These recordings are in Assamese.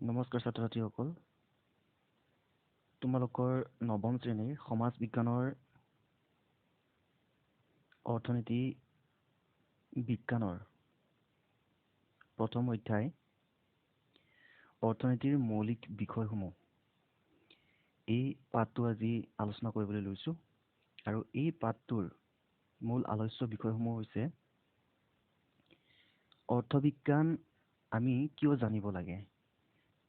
নমস্কাৰ ছাত্ৰ ছাত্ৰীসকল, তোমালোকৰ নৱম শ্ৰেণীৰ সমাজ বিজ্ঞানৰ অৰ্থনীতি বিজ্ঞানৰ প্ৰথম অধ্যায় অৰ্থনীতিৰ মৌলিক বিষয়সমূহ এই পাঠটো আজি আলোচনা কৰিবলৈ লৈছোঁ আৰু এই পাঠটোৰ মূল আলোচ্য বিষয়সমূহ হৈছে অৰ্থবিজ্ঞান আমি কিয় জানিব লাগে,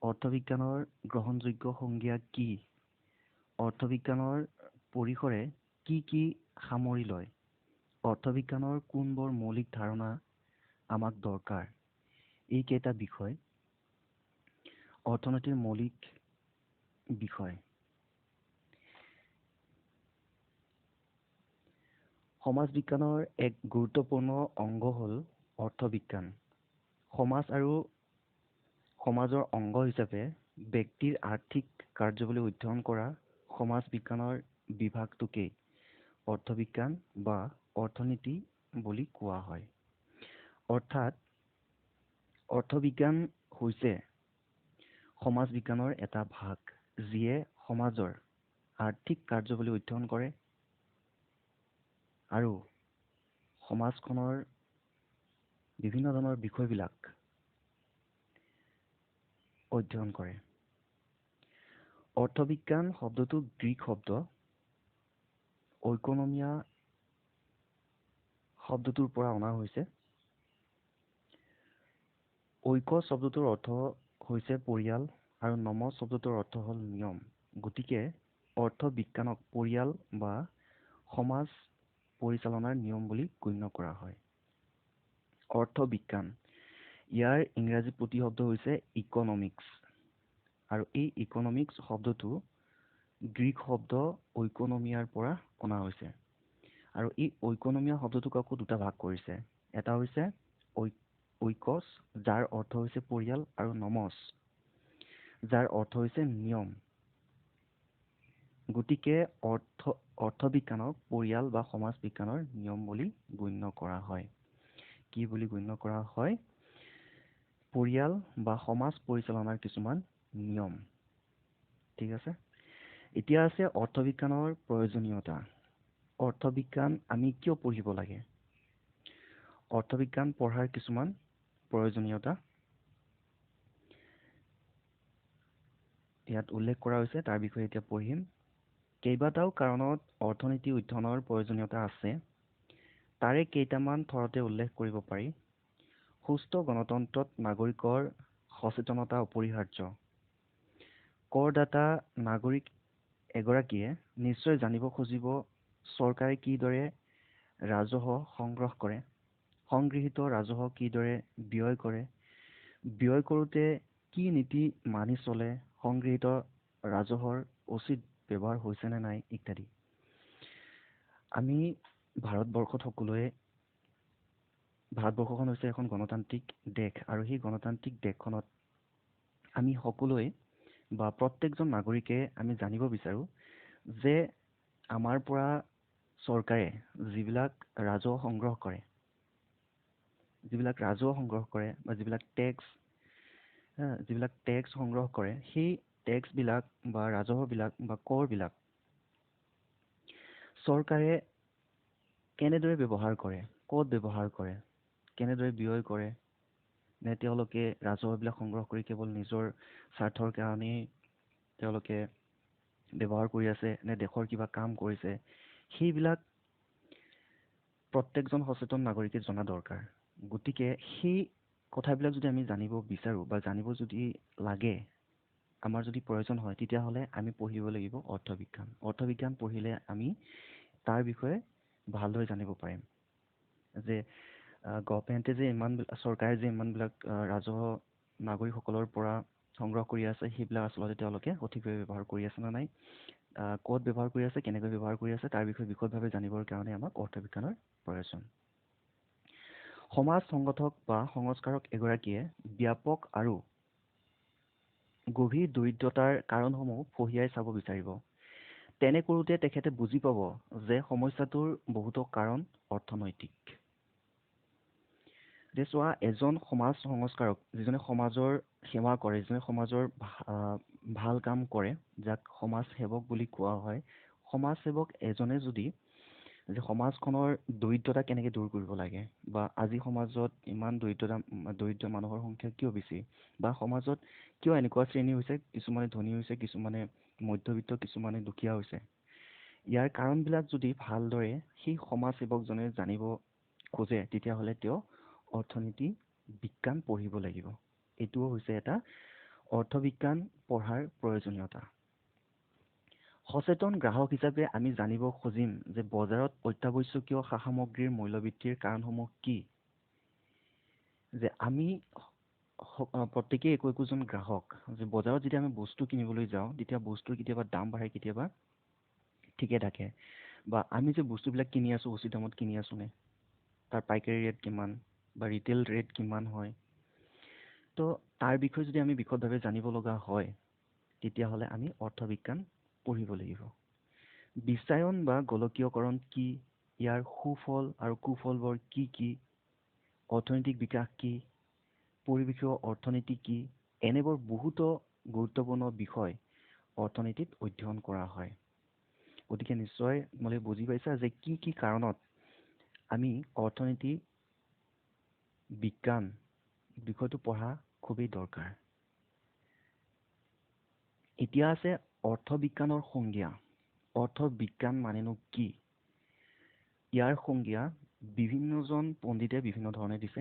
অৰ্থবিজ্ঞানৰ গ্ৰহণযোগ্য সংজ্ঞা কি, অৰ্থবিজ্ঞানৰ পৰিসৰে কি কি সামৰি লয়, অৰ্থবিজ্ঞানৰ কোনবোৰ মৌলিক ধাৰণা আমাক দৰকাৰ, এইকেইটা বিষয় অৰ্থনীতিৰ মৌলিক বিষয়। সমাজ বিজ্ঞানৰ এক গুৰুত্বপূৰ্ণ অংগ হ'ল অৰ্থবিজ্ঞান। সমাজ আৰু সমাজৰ অংগ হিচাপে ব্যক্তিৰ আৰ্থিক কাৰ্যাৱলী অধ্যয়ন কৰা সমাজ বিজ্ঞানৰ বিভাগটোকেই অৰ্থবিজ্ঞান বা অৰ্থনীতি বুলি কোৱা হয়। অৰ্থাৎ অৰ্থবিজ্ঞান হৈছে সমাজ বিজ্ঞানৰ এটা ভাগ, যিয়ে সমাজৰ আৰ্থিক কাৰ্যাৱলী অধ্যয়ন কৰে আৰু সমাজখনৰ বিভিন্ন ধৰণৰ বিষয়বিলাক অধ্যয়ন কৰে। অৰ্থবিজ্ঞান শব্দটো গ্ৰীক শব্দ ঐকনমিয়া শব্দটোৰ পৰা অনা হৈছে। ঐক শব্দটোৰ অৰ্থ হৈছে পৰিয়াল আৰু নমঃ শব্দটোৰ অৰ্থ হ'ল নিয়ম। গতিকে অৰ্থবিজ্ঞানক পৰিয়াল বা সমাজ পৰিচালনাৰ নিয়ম বুলি গণ্য কৰা হয়। অৰ্থবিজ্ঞান, ইয়াৰ ইংৰাজী প্ৰতিশব্দ হৈছে ইকনমিক্স আৰু এই ইকনমিক্স শব্দটো গ্ৰীক শব্দ ঐকনমিয়াৰ পৰা অনা হৈছে আৰু এই ঐকনমিয়া শব্দটোক আকৌ দুটা ভাগ কৰিছে। এটা হৈছে ঐকছ, যাৰ অৰ্থ হৈছে পৰিয়াল, আৰু নমস, যাৰ অৰ্থ হৈছে নিয়ম। গতিকে অৰ্থবিজ্ঞানক পৰিয়াল বা সমাজ বিজ্ঞানৰ নিয়ম বুলি গণ্য কৰা হয়। কি বুলি গণ্য কৰা হয়? পৰিয়াল বা সমাজ পৰিচালনাৰ কিছুমান নিয়ম। ঠিক আছে। এতিয়া আছে অৰ্থবিজ্ঞানৰ প্ৰয়োজনীয়তা। অৰ্থবিজ্ঞান আমি কিয় পঢ়িব লাগে? অৰ্থবিজ্ঞান পঢ়াৰ কিছুমান প্ৰয়োজনীয়তা ইয়াত উল্লেখ কৰা হৈছে, তাৰ বিষয়ে এতিয়া পঢ়িম। কেইবাটাও কাৰণত অৰ্থনীতি অধ্যয়নৰ প্ৰয়োজনীয়তা আছে। তাৰে কেইটামান থৰতে উল্লেখ কৰিব পাৰি। সুস্থ গণতন্ত্ৰত নাগৰিকৰ সচেতনতা অপৰিহাৰ্য। কৰদাতা নাগৰিক এগৰাকীয়ে নিশ্চয় জানিব খুজিব চৰকাৰে কিদৰে ৰাজহ সংগ্ৰহ কৰে, সংগৃহীত ৰাজহ কিদৰে ব্যয় কৰে, ব্যয় কৰোঁতে কি নীতি মানি চলে, সংগৃহীত ৰাজহৰ উচিত ব্যৱহাৰ হৈছে নে নাই ইত্যাদি। আমি ভাৰতবৰ্ষখন হৈছে এখন গণতান্ত্ৰিক দেশ আৰু সেই গণতান্ত্ৰিক দেশখনত আমি সকলোৱে বা প্ৰত্যেকজন নাগৰিকে আমি জানিব বিচাৰোঁ যে আমাৰ পৰা চৰকাৰে যিবিলাক ৰাজহ সংগ্ৰহ কৰে বা যিবিলাক টেক্স সংগ্ৰহ কৰে, সেই টেক্সবিলাক বা ৰাজহবিলাক বা কৰবিলাক চৰকাৰে কেনেদৰে ব্যৱহাৰ কৰে, ক'ত ব্যৱহাৰ কৰে, কেনেদৰে ব্যয় কৰে, নে তেওঁলোকে ৰাজহবিলাক সংগ্ৰহ কৰি কেৱল নিজৰ স্বাৰ্থৰ কাৰণেই তেওঁলোকে ব্যৱহাৰ কৰি আছে, নে দেশৰ কিবা কাম কৰিছে, সেইবিলাক প্ৰত্যেকজন সচেতন নাগৰিকে জনা দৰকাৰ। গতিকে সেই কথাবিলাক যদি আমি জানিব বিচাৰোঁ বা জানিব যদি লাগে, আমাৰ যদি প্ৰয়োজন হয়, তেতিয়াহ'লে আমি পঢ়িব লাগিব অৰ্থবিজ্ঞান। অৰ্থবিজ্ঞান পঢ়িলে আমি তাৰ বিষয়ে ভালদৰে জানিব পাৰিম যে চৰকাৰে যে ইমানবিলাক ৰাজহ নাগৰিকসকলৰ পৰা সংগ্ৰহ কৰি আছে, সেইবিলাক আচলতে তেওঁলোকে সঠিকভাৱে ব্যৱহাৰ কৰি আছে নে নাই, ক'ত ব্যৱহাৰ কৰি আছে, কেনেকৈ ব্যৱহাৰ কৰি আছে, তাৰ বিষয়ে বিশদভাৱে জানিবৰ কাৰণে আমাক অৰ্থবিজ্ঞানৰ প্ৰয়োজন। সমাজ সংগঠক বা সংস্কাৰক এগৰাকীয়ে ব্যাপক আৰু গভীৰ দৰিদ্ৰতাৰ কাৰণসমূহ ফঁহিয়াই চাব বিচাৰিব। তেনে কৰোঁতে তেখেতে বুজি পাব যে সমস্যাটোৰ বহুতো কাৰণ অৰ্থনৈতিক। যে চোৱা এজন সমাজ সংস্কাৰক যিজনে সমাজৰ সেৱা কৰে, যিজনে সমাজৰ ভাল কাম কৰে, যাক সমাজ সেৱক বুলি কোৱা হয়। সমাজ সেৱক এজনে যদি যে সমাজখনৰ দৰিদ্ৰতা কেনেকে দূৰ কৰিব লাগে, বা আজি সমাজত ইমান দৰিদ্ৰ মানুহৰ সংখ্যা কিয় বেছি, বা সমাজত কিয় এনেকুৱা শ্ৰেণী হৈছে, কিছুমানে ধনী হৈছে, কিছুমানে মধ্যবিত্ত, কিছুমানে দুখীয়া হৈছে, ইয়াৰ কাৰণবিলাক যদি ভালদৰে সেই সমাজ সেৱকজনে জানিব খোজে, তেতিয়াহ'লে তেওঁ অৰ্থনীতি বিজ্ঞান পঢ়িব লাগিব। এইটোও হৈছে এটা অৰ্থবিজ্ঞান পঢ়াৰ প্ৰয়োজনীয়তা। সচেতন গ্ৰাহক হিচাপে আমি জানিব খুজিম যে বজাৰত অত্যাৱশ্যকীয় সা সামগ্ৰীৰ মূল্যবৃদ্ধিৰ কাৰণসমূহ কি। যে আমি প্ৰত্যেকেই একোজন গ্ৰাহক, যে বজাৰত যেতিয়া আমি বস্তু কিনিবলৈ যাওঁ, তেতিয়া বস্তুৰ কেতিয়াবা দাম বাঢ়ে, কেতিয়াবা ঠিকে থাকে, বা আমি যে বস্তুবিলাক কিনি আছো উচিত দামত কিনি আছো নে, তাৰ পাইকাৰী ৰেট কিমান বা ৰিটেইল ৰেট কিমান হয়। তো তাৰ বিষয়ে যদি আমি বিশদভাৱে জানিব লগা হয়, তেতিয়াহ'লে আমি অৰ্থবিজ্ঞান পঢ়িব লাগিব। বিশ্বায়ন বা গোলকীয়কৰণ কি, ইয়াৰ সুফল আৰু কুফলবোৰ কি কি, অৰ্থনৈতিক বিকাশ কি, পৰিৱেশীয় অৰ্থনীতি কি, এনেবোৰ বহুতো গুৰুত্বপূৰ্ণ বিষয় অৰ্থনীতিত অধ্যয়ন কৰা হয়। গতিকে নিশ্চয় তোমালোকে বুজি পাইছা যে কি কি কাৰণত আমি অৰ্থনীতি বিজ্ঞান বিষয়টো পঢ়া খুবেই দৰকাৰ। এতিয়া আছে অৰ্থবিজ্ঞানৰ সংজ্ঞা। অৰ্থবিজ্ঞান মানেনো কি? ইয়াৰ সংজ্ঞা বিভিন্নজন পণ্ডিতে বিভিন্ন ধৰণে দিছে।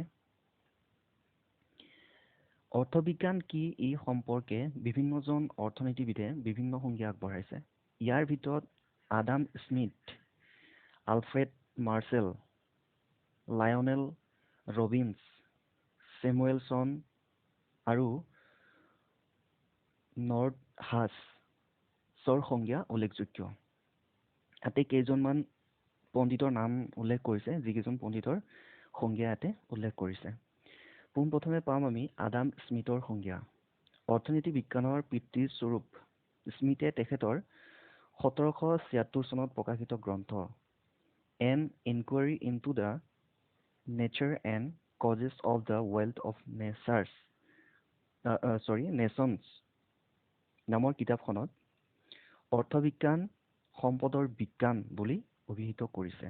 অৰ্থবিজ্ঞান কি এই সম্পৰ্কে বিভিন্নজন অৰ্থনীতিবিদে বিভিন্ন সংজ্ঞা আগবঢ়াইছে। ইয়াৰ ভিতৰত Adam Smith, Alfred Marshall, Lionel Robbins, Samuelson আৰু নৰ্ডহাছৰ সংজ্ঞা উল্লেখযোগ্য। ইয়াতে কেইজনমান পণ্ডিতৰ নাম উল্লেখ কৰিছে, যিকেইজন পণ্ডিতৰ সংজ্ঞা ইয়াতে উল্লেখ কৰিছে। পোনপ্ৰথমে পাম আমি আডাম স্মিথৰ সংজ্ঞা। অৰ্থনীতি বিজ্ঞানৰ পিতৃস্বৰূপ স্মিথে তেখেতৰ 1776 চনত প্ৰকাশিত গ্ৰন্থ N enquiry into the nature and causes of the wealth of nations নামৰ কিতাপখনত অৰ্থবিজ্ঞান সম্পদৰ বিজ্ঞান বুলি অভিহিত কৰিছে।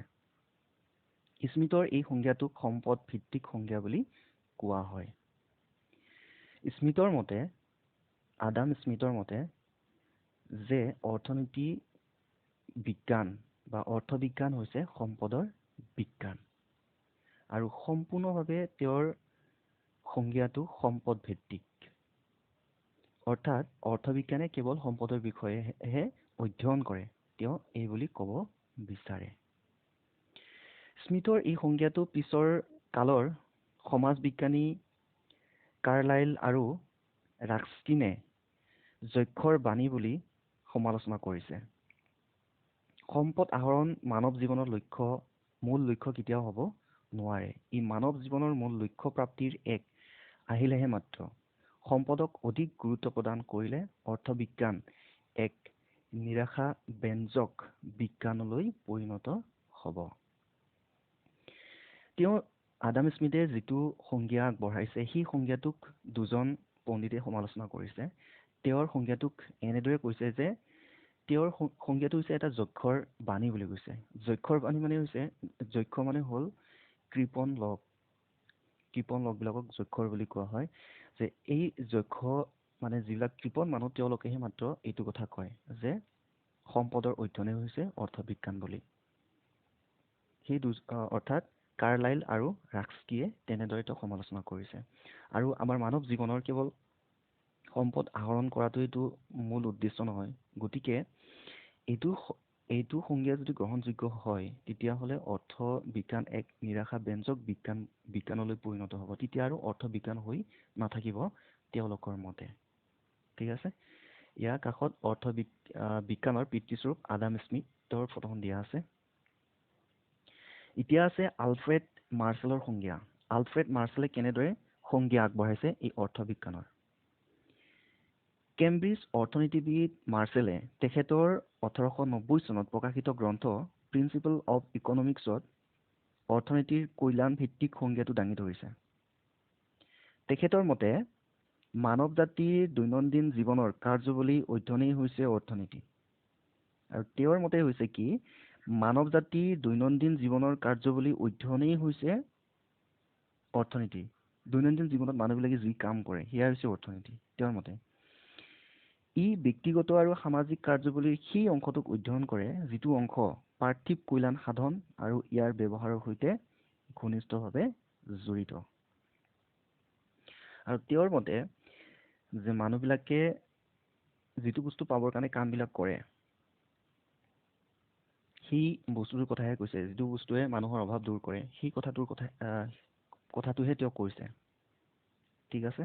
স্মিথৰ এই সংজ্ঞাটোক সম্পদ ভিত্তিক সংজ্ঞা বুলি কোৱা হয়। আডাম স্মিথৰ মতে যে অৰ্থনীতি বিজ্ঞান বা অৰ্থবিজ্ঞান হৈছে সম্পদৰ বিজ্ঞান, আৰু সম্পূৰ্ণভাৱে তেওঁৰ সংজ্ঞাটো সম্পদ ভিত্তিক। অৰ্থাৎ অৰ্থবিজ্ঞানে কেৱল সম্পদৰ বিষয়েহে অধ্যয়ন কৰে, তেওঁ এই বুলি ক'ব বিচাৰে। স্মিথৰ এই সংজ্ঞাটো পিছৰ কালৰ সমাজ বিজ্ঞানী কাৰ্লাইল আৰু ৰাস্কিনে যক্ষৰ বাণী বুলি সমালোচনা কৰিছে। সম্পদ আহৰণ মানৱ জীৱনৰ মূল লক্ষ্য কেতিয়াও হ'ব নোৱাৰে। ই মানৱ জীৱনৰ মূল লক্ষ্য প্ৰাপ্তিৰ এক আহিলাহে মাত্ৰ। সম্পদক অধিক গুৰুত্ব প্ৰদান কৰিলে অৰ্থবিজ্ঞান এক নিৰাশাব্যঞ্জক বিজ্ঞানলৈ পৰিণত হ'ব। তেওঁ আডাম স্মিথে যিটো সংজ্ঞা আগবঢ়াইছে, সেই সংজ্ঞাটোক দুজন পণ্ডিতে সমালোচনা কৰিছে। তেওঁৰ সংজ্ঞাটোক এনেদৰে কৈছে যে তেওঁৰ সংজ্ঞাটো হৈছে এটা যক্ষৰ বাণী বুলি কৈছে। যক্ষৰ বাণী মানে হৈছে, যক্ষ মানে হ'ল কৃপণ লোক। কৃপণ লোকবিলাকক যক্ষৰ বুলি কোৱা হয়। যে এই যক্ষ মানে যিবিলাক কৃপণ মানুহ, তেওঁলোকেহে মাত্ৰ এইটো কথা কয় যে সম্পদৰ অধ্যয়নে হৈছে অৰ্থবিজ্ঞান বুলি। অৰ্থাৎ কাৰ্লাইল আৰু ৰাস্কিয়ে তেনেদৰে তেওঁ সমালোচনা কৰিছে। আৰু আমাৰ মানৱ জীৱনৰ কেৱল সম্পদ আহৰণ কৰাটোৱেইটো মূল উদ্দেশ্য নহয়। গতিকে এইটো সংজ্ঞা যদি গ্ৰহণযোগ্য হয়, তেতিয়াহ'লে অৰ্থবিজ্ঞান এক নিৰাশাব্যঞ্জক বিজ্ঞানলৈ পৰিণত হ'ব। তেতিয়া আৰু অৰ্থবিজ্ঞান হৈ নাথাকিব তেওঁলোকৰ মতে। ঠিক আছে, ইয়াৰ কাষত বিজ্ঞানৰ পিতৃস্বৰূপ আডাম স্মিথৰ ফটোখন দিয়া আছে। এতিয়া আছে আলফ্ৰেড মাৰ্ছেলৰ সংজ্ঞা। আলফ্ৰেড মাৰ্ছেলে কেনেদৰে সংজ্ঞা আগবঢ়াইছে এই অৰ্থবিজ্ঞানৰ। কেম্ব্ৰিজ অৰ্থনীতিবিদ মাৰ্ছেলে তেখেতৰ 1890 চনত প্ৰকাশিত গ্ৰন্থ প্ৰিন্সিপল অৱ ইকনমিক্সত অৰ্থনীতিৰ কল্যাণ ভিত্তিক সংজ্ঞাটো দাঙি ধৰিছে। তেখেতৰ মতে মানৱ জাতিৰ দৈনন্দিন জীৱনৰ কাৰ্যৱলী অধ্যয়নেই হৈছে অৰ্থনীতি। আৰু তেওঁৰ মতে হৈছে কি, মানৱ জাতিৰ দৈনন্দিন জীৱনৰ কাৰ্যৱলী অধ্যয়নেই হৈছে অৰ্থনীতি। দৈনন্দিন জীৱনত মানুহবিলাকে যি কাম কৰে সেয়া হৈছে অৰ্থনীতি তেওঁৰ মতে। ই ব্যক্তিগত আৰু সামাজিক কাৰ্যৱলীৰ সেই অংশটোক অধ্যয়ন কৰে যিটো অংশ পাৰ্থিৱ কল্যাণ সাধন আৰু ইয়াৰ ব্যৱহাৰৰ সৈতে ঘনিষ্ঠভাৱে জড়িত। আৰু তেওঁৰ মতে যে মানুহবিলাকে যিটো বস্তু পাবৰ কাৰণে কামবিলাক কৰে সেই বস্তুটোৰ কথাহে কৈছে, যিটো বস্তুৱে মানুহৰ অভাৱ দূৰ কৰে সেই কথাটোহে তেওঁ কৈছে। ঠিক আছে।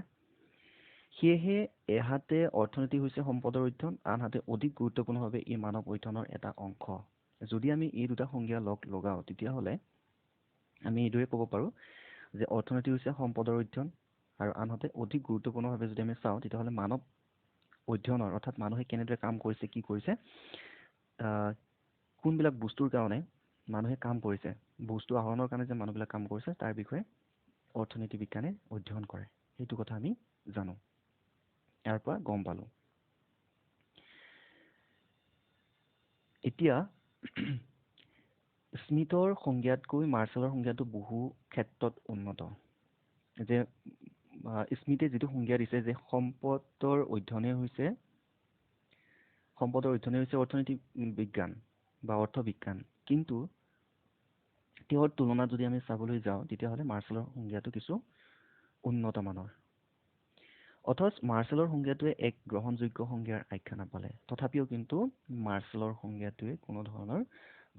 সেয়েহে এহাতে অৰ্থনীতি হৈছে সম্পদৰ অধ্যয়ন, আনহাতে অধিক গুৰুত্বপূৰ্ণভাৱে ই মানৱ অধ্যয়নৰ এটা অংশ। যদি আমি এই দুটা সংজ্ঞা লগাও তেতিয়াহ'লে আমি এইদৰে ক'ব পাৰোঁ যে অৰ্থনীতি হৈছে সম্পদৰ অধ্যয়ন, আৰু আনহাতে অধিক গুৰুত্বপূৰ্ণভাৱে যদি আমি চাওঁ তেতিয়াহ'লে মানৱ অধ্যয়নৰ, অৰ্থাৎ মানুহে কেনেদৰে কাম কৰিছে, কি কৰিছে, কোনবিলাক বস্তুৰ কাৰণে মানুহে কাম কৰিছে, বস্তু আহৰণৰ কাৰণে যে মানুহবিলাক কাম কৰিছে তাৰ বিষয়ে অৰ্থনীতি বিজ্ঞানে অধ্যয়ন কৰে। সেইটো কথা আমি জানো, ইয়াৰ পৰা গম পালোঁ। এতিয়া স্মিথৰ সংজ্ঞাতকৈ মাৰ্শ্বেলৰ সংজ্ঞাটো বহু ক্ষেত্ৰত উন্নত। যে স্মিথে যিটো সংজ্ঞা দিছে যে সম্পদৰ অধ্যয়নেই হৈছে অৰ্থনীতি বিজ্ঞান বা অৰ্থবিজ্ঞান, কিন্তু তেওঁৰ তুলনাত যদি আমি চাবলৈ যাওঁ তেতিয়াহ'লে মাৰ্শ্বেলৰ সংজ্ঞাটো কিছু উন্নত মানৰ। অথচ মাৰ্শ্বেলৰ সংজ্ঞাটোৱে এক গ্ৰহণযোগ্য সংজ্ঞাৰ আখ্যা নাপালে। তথাপিও কিন্তু মাৰ্শ্বেলৰ সংজ্ঞাটোৱে কোনো ধৰণৰ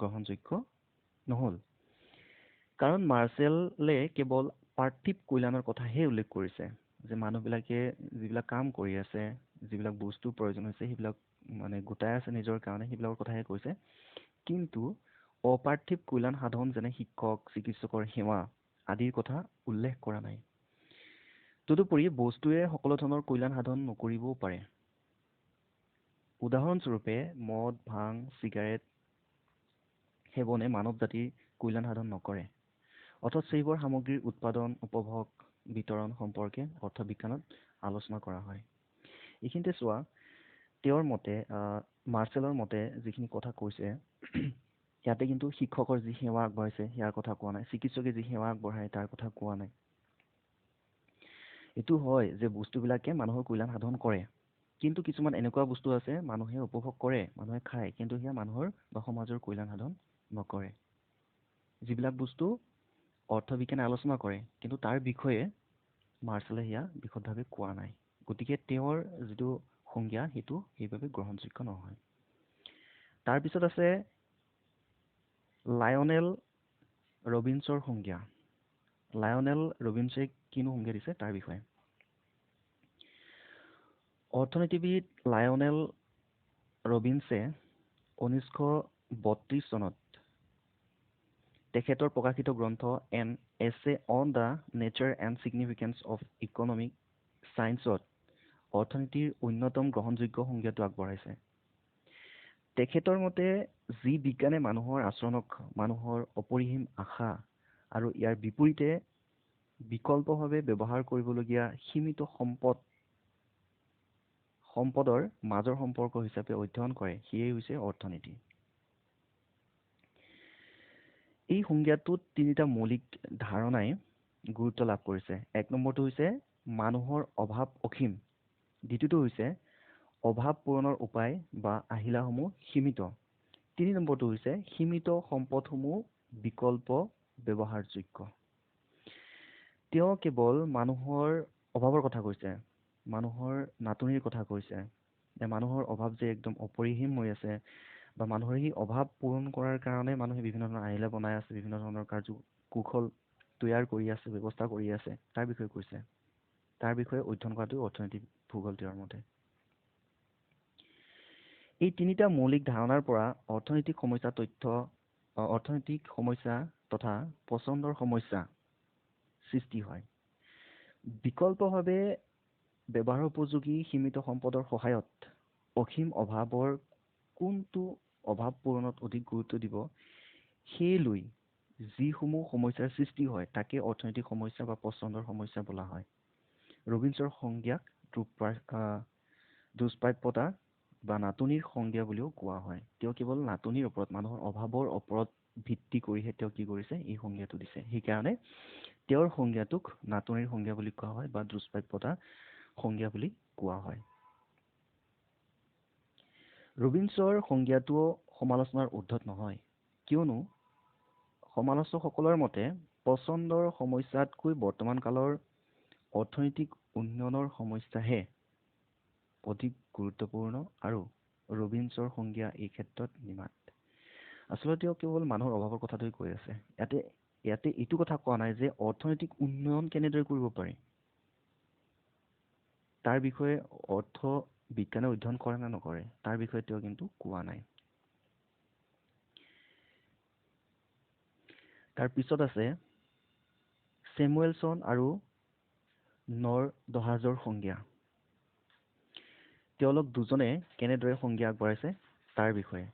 গ্ৰহণযোগ্য নহ'ল। কাৰণ মাৰ্শ্বেলে কেৱল পাৰ্থিৱ কল্যাণৰ কথাহে উল্লেখ কৰিছে, যে মানুহবিলাকে যিবিলাক কাম কৰি আছে, যিবিলাক বস্তুৰ প্ৰয়োজন হৈছে সেইবিলাক মানে গোটাই আছে নিজৰ কাৰণে, সেইবিলাকৰ কথাহে কৈছে। কিন্তু অপাৰ্থিৱ কল্যাণ সাধন যেনে শিক্ষক, চিকিৎসকৰ সেৱা আদিৰ কথা উল্লেখ কৰা নাই। তদুপৰি বস্তুৱে সকলো ধৰণৰ কল্যাণ সাধন নকৰিবও পাৰে। উদাহৰণস্বৰূপে মদ, ভাং, চিগাৰেট সেৱনে মানৱ জাতিৰ কল্যাণ সাধন নকৰে। অথচ সেইবোৰ সামগ্ৰীৰ উৎপাদন, উপভোগ, বিতৰণ সম্পৰ্কে অৰ্থবিজ্ঞানত আলোচনা কৰা হয়। এইখিনিতে চোৱা, তেওঁৰ মতে মাৰ্শ্বেলৰ মতে যিখিনি কথা কৈছে ইয়াতে কিন্তু শিক্ষকৰ যি সেৱা আগবঢ়াইছে সেয়াৰ কথা কোৱা নাই, চিকিৎসকে যি সেৱা আগবঢ়ায় তাৰ কথা কোৱা নাই। এইটো হয় যে বস্তুবিলাকে মানুহৰ কল্যাণ সাধন কৰে, কিন্তু কিছুমান এনেকুৱা বস্তু আছে মানুহে উপভোগ কৰে, মানুহে খায়, কিন্তু সেয়া মানুহৰ বা সমাজৰ কল্যাণ সাধন নকৰে। যিবিলাক বস্তু অৰ্থবিজ্ঞানে আলোচনা কৰে কিন্তু তাৰ বিষয়ে মাৰ্শ্বেলে সেয়া বিশদভাৱে কোৱা নাই। গতিকে তেওঁৰ যিটো সংজ্ঞা সেইটো সেইবাবে গ্ৰহণযোগ্য নহয়। তাৰপিছত আছে লায়নেল ৰবিনছৰ সংজ্ঞা। লায়নেল ৰবিনছে কিনো সংজ্ঞা দিছে তাৰ বিষয়ে। অৰ্থনীতিবিদ লায়নেল ৰবিনছে 1932 চনত তেখেতৰ প্ৰকাশিত গ্ৰন্থ an essay on the nature and significance of economic ছায়েন্সত অৰ্থনীতিৰ অন্যতম গ্ৰহণযোগ্য সংজ্ঞাটো আগবঢ়াইছে। তেখেতৰ মতে যি বিজ্ঞানে মানুহৰ আচৰণক মানুহৰ অপৰিসীম আশা আৰু ইয়াৰ বিপৰীতে বিকল্পভাৱে ব্যৱহাৰ কৰিবলগীয়া সীমিত সম্পদৰ মাজৰ সম্পৰ্ক হিচাপে অধ্যয়ন কৰে, সেয়েই হৈছে অৰ্থনীতি। এই সংজ্ঞাটোত তিনিটা মৌলিক ধাৰণাই গুৰুত্ব লাভ কৰিছে। এক নম্বৰটো হৈছে মানুহৰ অভাৱ অসীম, দ্বিতীয়টো হৈছে অভাৱ পূৰণৰ উপায় বা আহিলাসমূহ সীমিত, তিনি নম্বৰটো হৈছে সীমিত সম্পদসমূহ বিকল্প ব্যৱহাৰযোগ্য। তেওঁ কেৱল মানুহৰ অভাৱৰ কথা কৈছে, মানুহৰ নাটনিৰ কথা কৈছে, মানুহৰ অভাৱ যে একদম অপৰিসীম হৈ আছে, বা মানুহৰ সেই অভাৱ পূৰণ কৰাৰ কাৰণে মানুহে বিভিন্ন ধৰণৰ আহিলা বনাই আছে, বিভিন্ন ধৰণৰ কৌশল তৈয়াৰ কৰি আছে, ব্যৱস্থা কৰি আছে, তাৰ বিষয়ে কৈছে। তাৰ বিষয়ে অধ্যয়ন কৰাটো অৰ্থনৈতিক ভূগোল তেওঁৰ মতে। এই তিনিটা মৌলিক ধাৰণাৰ পৰা অৰ্থনৈতিক সমস্যা তথা পচন্দৰ সমস্যা সৃষ্টি হয়। বিকল্পভাৱে ব্যৱহাৰ উপযোগী সীমিত সম্পদৰ সহায়ত অসীম অভাৱৰ কোনটো অভাৱ পূৰণত অধিক গুৰুত্ব দিব সেই লৈ যিসমূহ সমস্যাৰ সৃষ্টি হয় তাকে অৰ্থনৈতিক সমস্যা বা পচন্দৰ সমস্যা বোলা হয়। ৰবিনছৰ সংজ্ঞাক দুষ্প্ৰাপ্যতা বা নাটনিৰ সংজ্ঞা বুলিও কোৱা হয়। তেওঁ কেৱল নাটনিৰ ওপৰত, মানুহৰ অভাৱৰ ওপৰত ভিত্তি কৰিহে তেওঁ কি কৰিছে, এই সংজ্ঞাটো দিছে। সেইকাৰণে তেওঁৰ সংজ্ঞাটোক নাটনিৰ সংজ্ঞা বুলি কোৱা হয় বা দুষ্প্ৰাপ্যতা সংজ্ঞা বুলি কোৱা হয়। ৰবিনছৰ সংজ্ঞাটোও সমালোচনাৰ ঊৰ্ধ্বত নহয়, কিয়নো সমালোচকসকলৰ মতে পচন্দৰ সমস্যাতকৈ বৰ্তমান কালৰ অৰ্থনৈতিক উন্নয়নৰ সমস্যাহে অধিক গুৰুত্বপূৰ্ণ আৰু ৰবিনছৰ সংজ্ঞা এই ক্ষেত্ৰত নিমাত। আচলতে তেওঁ কেৱল মানুহৰ অভাৱৰ কথাটোৱে কৈ আছে। ইয়াতে এইটো কথা কোৱা নাই যে অৰ্থনৈতিক উন্নয়ন কেনেদৰে কৰিব পাৰি, তাৰ বিষয়ে অৰ্থ বিজ্ঞানে অধ্যয়ন কৰে নে নকৰে, তাৰ বিষয়ে তেওঁ কিন্তু কোৱা নাই। তাৰপিছত আছে চেমুৱেলছন আৰু নৰদহাজৰ সংজ্ঞা। তেওঁলোক দুজনে কেনেদৰে সংজ্ঞা আগবঢ়াইছে তাৰ বিষয়ে।